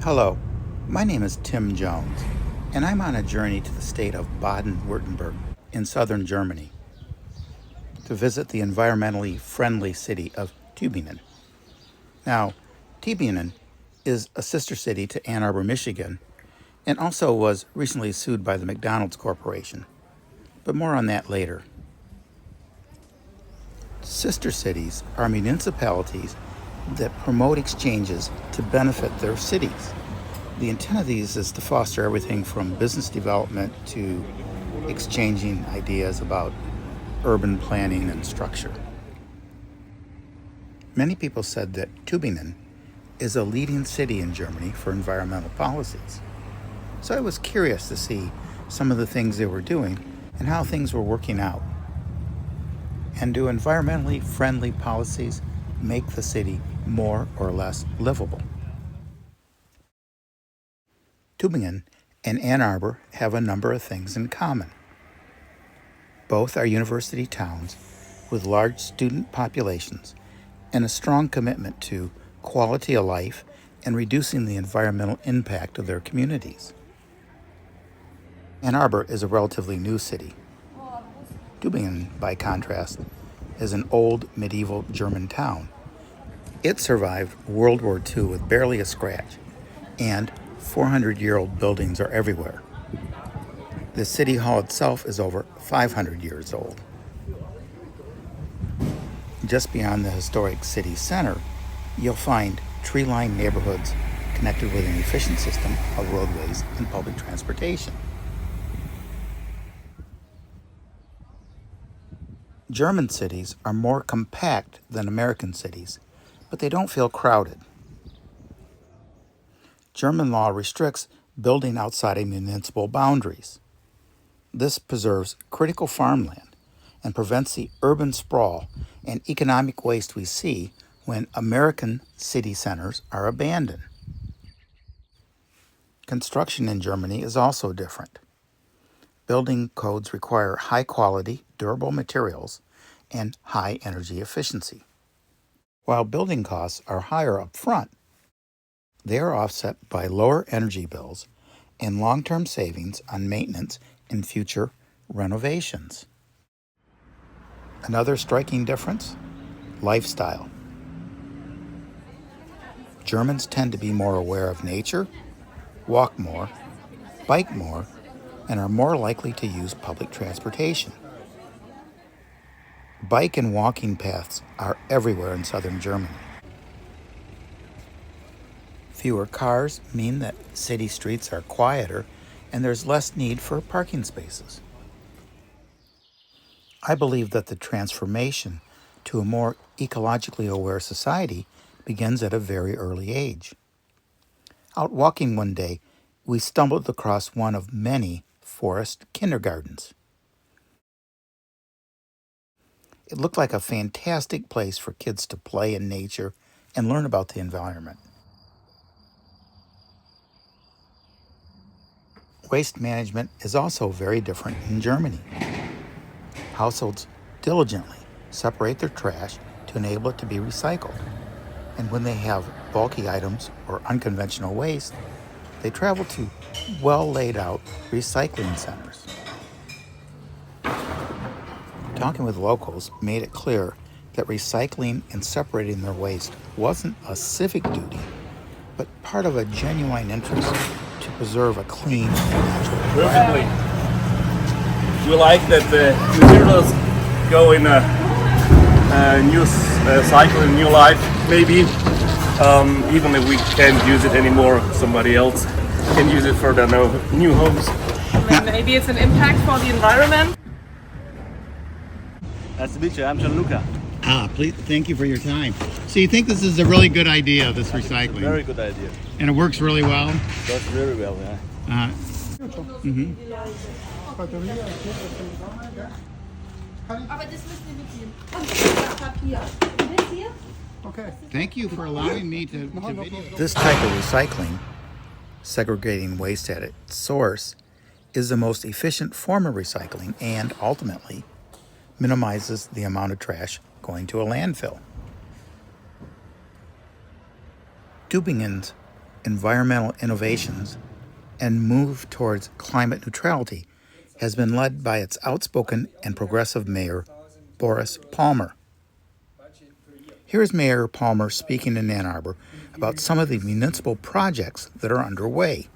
Hello, my name is Tim Jones, and I'm on a journey to the state of Baden-Württemberg in southern Germany to visit the environmentally friendly city of Tubingen. Now, Tubingen is a sister city to Ann Arbor, Michigan, and also was recently sued by the McDonald's Corporation. But more on that later. Sister cities are municipalities that promote exchanges to benefit their cities. The intent of these is to foster everything from business development to exchanging ideas about urban planning and structure. Many people said that Tübingen is a leading city in Germany for environmental policies. So I was curious to see some of the things they were doing and how things were working out. And do environmentally friendly policies make the city more or less livable? Tübingen and Ann Arbor have a number of things in common. Both are university towns with large student populations and a strong commitment to quality of life and reducing the environmental impact of their communities. Ann Arbor is a relatively new city. Tübingen, by contrast, is an old medieval German town. It survived World War II with barely a scratch, and 400-year-old buildings are everywhere. The city hall itself is over 500 years old. Just beyond the historic city center, you'll find tree-lined neighborhoods connected with an efficient system of roadways and public transportation. German cities are more compact than American cities, but they don't feel crowded. German law restricts building outside of municipal boundaries. This preserves critical farmland and prevents the urban sprawl and economic waste we see when American city centers are abandoned. Construction in Germany is also different. Building codes require high-quality, durable materials and high energy efficiency. While building costs are higher up front, they are offset by lower energy bills and long-term savings on maintenance and future renovations. Another striking difference: lifestyle. Germans tend to be more aware of nature, walk more, bike more, and are more likely to use public transportation. Bike and walking paths are everywhere in southern Germany. Fewer cars mean that city streets are quieter and there's less need for parking spaces. I believe that the transformation to a more ecologically aware society begins at a very early age. Out walking one day, we stumbled across one of many forest kindergartens. It looked like a fantastic place for kids to play in nature and learn about the environment. Waste management is also very different in Germany. Households diligently separate their trash to enable it to be recycled. And when they have bulky items or unconventional waste, they travel to well laid out recycling centers. Talking with locals made it clear that recycling and separating their waste wasn't a civic duty, but part of a genuine interest to preserve a clean and natural environment. Perfectly. We like that the materials go in a new cycle, a new life, maybe. Even if we can't use it anymore, somebody else can use it for their new homes. Maybe it's an impact for the environment. Nice to meet you. I'm Gianluca. Please, thank you for your time. So you think this is a really good idea, this recycling? Very good idea. And it works really well? Does very well, yeah. Aber das müssen wir mitnehmen. Papier. Das hier? Okay. Thank you for allowing me to video. This type of recycling, segregating waste at its source, is the most efficient form of recycling and, ultimately, minimizes the amount of trash going to a landfill. Tübingen's environmental innovations and move towards climate neutrality has been led by its outspoken and progressive mayor, Boris Palmer. Here is Mayor Palmer speaking in Ann Arbor about some of the municipal projects that are underway.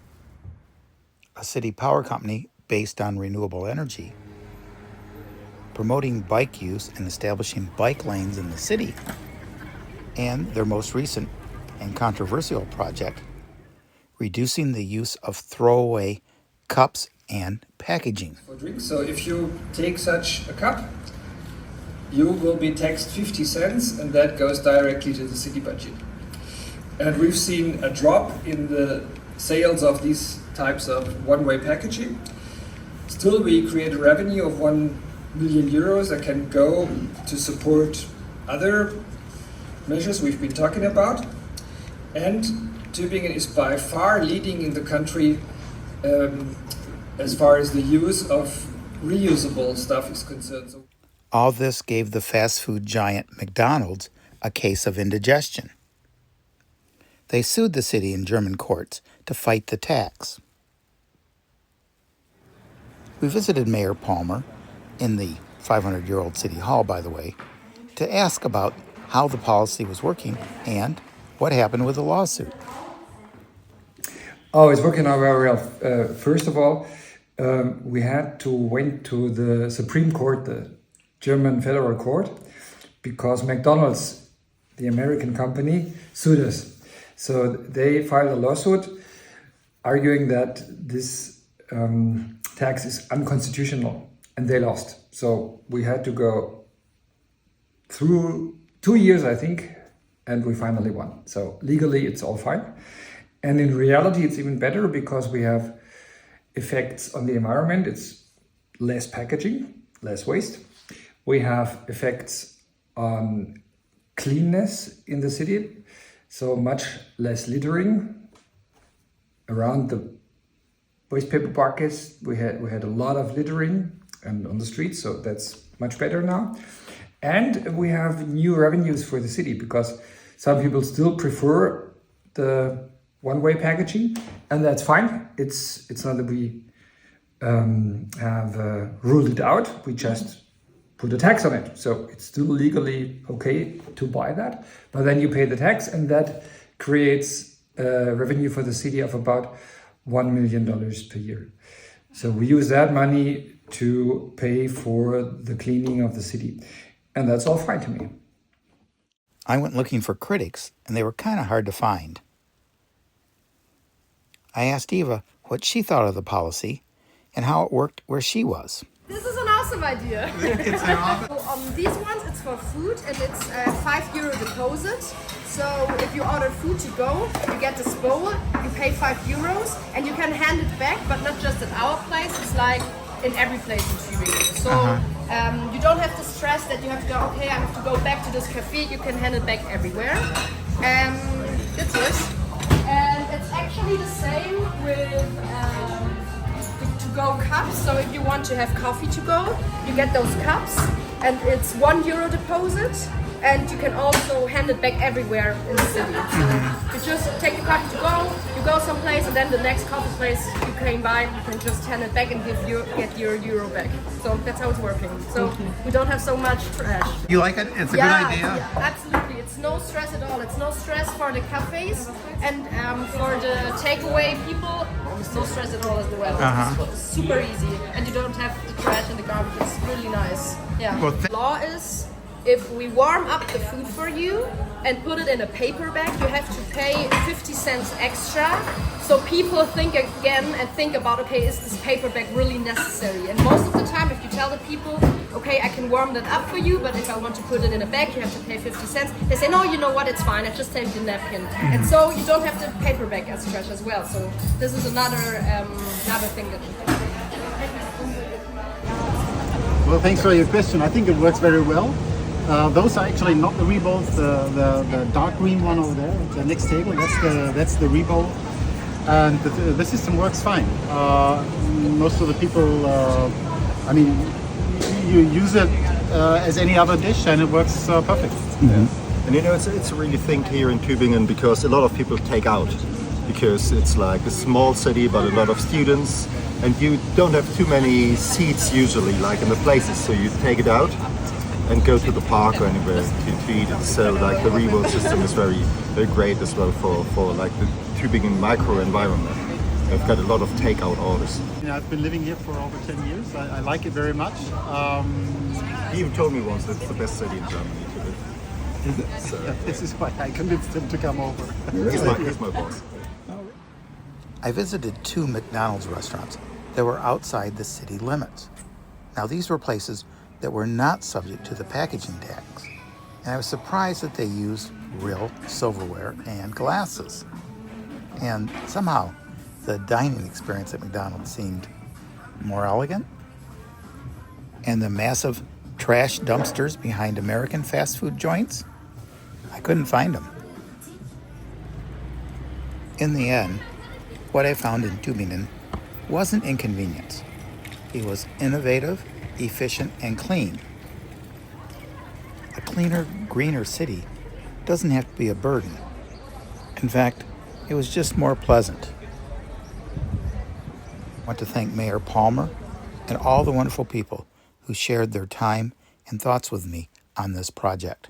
A city power company based on renewable energy, promoting bike use and establishing bike lanes in the city, and their most recent and controversial project, reducing the use of throwaway cups and packaging. For drinks. So if you take such a cup, you will be taxed 50 cents, and that goes directly to the city budget. And we've seen a drop in the sales of these types of one-way packaging. Still, we create a revenue of 1 million euros that can go to support other measures we've been talking about. And Tübingen is by far leading in the country as far as the use of reusable stuff is concerned. So all this gave the fast food giant McDonald's a case of indigestion. They sued the city in German courts to fight the tax. We visited Mayor Palmer in the 500-year-old City Hall, by the way, to ask about how the policy was working and what happened with the lawsuit. Oh, it's working out very well. First of all, we had to went to the Supreme Court, the German Federal Court, because McDonald's, the American company, sued us. So they filed a lawsuit arguing that this tax is unconstitutional, and they lost. So we had to go through 2 years, I think, and we finally won. So legally, it's all fine. And in reality, it's even better because we have effects on the environment. It's less packaging, less waste. We have effects on cleanness in the city, so much less littering around the waste paper buckets. We had a lot of littering and on the streets, so that's much better now. And we have new revenues for the city because some people still prefer the one-way packaging, and that's fine. It's not that we have ruled it out. We just put a tax on it. So it's still legally okay to buy that, but then you pay the tax, and that creates revenue for the city of about $1 million per year. So we use that money to pay for the cleaning of the city, and that's all fine to me. I went looking for critics, and they were kind of hard to find. I asked Eva what she thought of the policy and how it worked where she was. This is an awesome idea. It's an awesome. So on these ones, it's for food, and it's a €5 deposit. So if you order food to go, you get this bowl, you pay €5, and you can hand it back, but not just at our place. It's like in every place in Tübingen. So you don't have to stress that you have to go, okay, I have to go back to this cafe. You can hand it back everywhere. That's it. And it's actually the same with the to-go cups. So if you want to have coffee to go, you get those cups, and it's €1 deposit, and you can also hand it back everywhere in the city. So you just take your coffee to go, you go someplace, and then the next coffee place you came by, you can just hand it back and get your euro back. So that's how it's working. So we don't have so much trash. You like it? It's a good idea. Yeah, absolutely. It's no stress at all. It's no stress for the cafes, and for the takeaway people, it's no stress at all as well. It's super easy, and you don't have the trash and the garbage. It's really nice. Yeah. Well, The law is, if we warm up the food for you and put it in a paper bag, you have to pay 50 cents extra. So people think again and think about, okay, is this paper bag really necessary? And most of the time, if you tell the people, okay, I can warm that up for you, but if I want to put it in a bag, you have to pay 50 cents. They say, no, you know what, it's fine, I just take the napkin. And so you don't have the paper bag as trash as well. So this is another thing that you can do. Well, thanks for your question. I think it works very well. Those are actually not the Reebowls, the dark green one over there, the next table, that's the Reebowl. And the system works fine. Most of the people, you use it as any other dish and it works perfect. And you know, it's a really thing here in Tübingen because a lot of people take out. because it's like a small city but a lot of students, and you don't have too many seats usually like in the places, so you take it out and go to the park or anywhere to eat it. So like the reward system is very great as well for like the Tubingen micro environment. I've got a lot of takeout orders. I've been living here for over 10 years. I like it very much. He even told me once that it's the best city in Germany to live. Is it? So, Yeah, this is why I convinced him to come over. he's my boss. I visited 2 McDonald's restaurants that were outside the city limits. Now, these were places that were not subject to the packaging tax, and I was surprised that they used real silverware and glasses. And somehow, the dining experience at McDonald's seemed more elegant. And the massive trash dumpsters behind American fast food joints, I couldn't find them. In the end, what I found in Tubingen wasn't inconvenience. It was innovative, efficient, and clean. A cleaner, greener city doesn't have to be a burden. In fact, it was just more pleasant. I want to thank Mayor Palmer and all the wonderful people who shared their time and thoughts with me on this project.